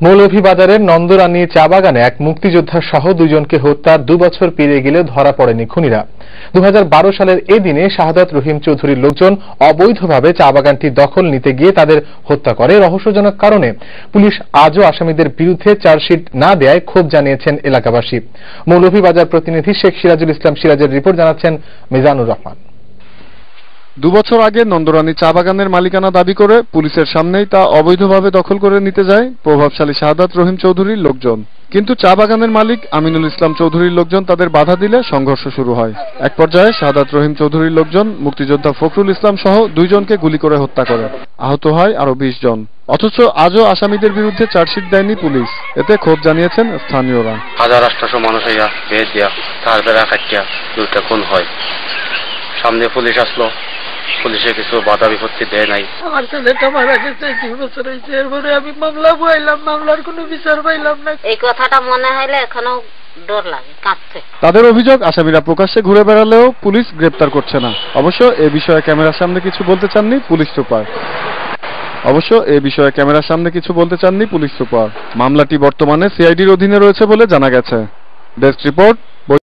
মৌলভীবাজারের নন্দরানী চা বাগানে এক মুক্তিযোদ্ধা সহ দুজনকে হত্যার 2 বছর পেরিয়ে গেলেও ধরা পড়েনি খুনিরা। 2012 সালের এই দিনে শাহাদাত রহিম চৌধুরীর লোকজন অবৈধভাবে চা বাগানটি দখল নিতে গিয়ে তাদের হত্যা করে। রহস্যজনক কারণে পুলিশ আজও আসামিদের বিরুদ্ধে চার্জশিট না দেয়ায় ক্ষোভ জানিয়েছেন এলাকাবাসী। মৌলভীবাজার প্রতিনিধি শেখ সিরাজুল ইসলাম সিরাজের রিপোর্ট জানাচ্ছেন মিজানুর রহমান। 2 বছর আগে নন্দরানী চা বাগানের মালিকানা দাবি করে পুলিশের সামনেই তা অবৈধভাবে দখল করে নিতে যায় প্রভাবশালী শাহাদাত রহিম চৌধুরীর লোকজন। কিন্তু চা বাগানের মালিক আমিনুল ইসলাম চৌধুরীর লোকজন তাদের বাধা দিলে সংঘর্ষ শুরু হয়। এক পর্যায়ে শাহাদাত রহিম চৌধুরীর লোকজন মুক্তিযোদ্ধা ফখরুল ইসলাম সহ 2 জনকে গুলি করে হত্যা করে। আহত হয় আরো 20 জন। অথচ আজও আসামিদের বিরুদ্ধে চার্জশিট দেয়নি পুলিশ। এতে ক্ষোভ জানিয়েছেন স্থানীয়রা। 1800 মানুষ হইয়া বেদ দিয়া তারপরে কাটিয়া 2টা খুন হয়। সামনে পুলিশ আসলো, পুলিশে কিছু বাধা বিপত্তি দেয় নাই। আমার ছেলেটা মারা গেছে 2 বছর হয়েছে, এরপরে আমি মামলা বইলাম, মামলার কোনো বিচার পাইলাম না। এই কথাটা মনে হইলে এখনো ডর লাগে, কাঁপছে। তাদের অভিযোগ আসামিরা প্রকাশ্যে ঘুরে বেড়ালেও পুলিশ গ্রেপ্তার করছে না। অবশ্য এ বিষয়ে ক্যামেরার সামনে কিছু বলতে চাননি পুলিশ সুপার। মামলাটি বর্তমানে সিআইডির অধীনে রয়েছে বলে জানা গেছে। Desk report,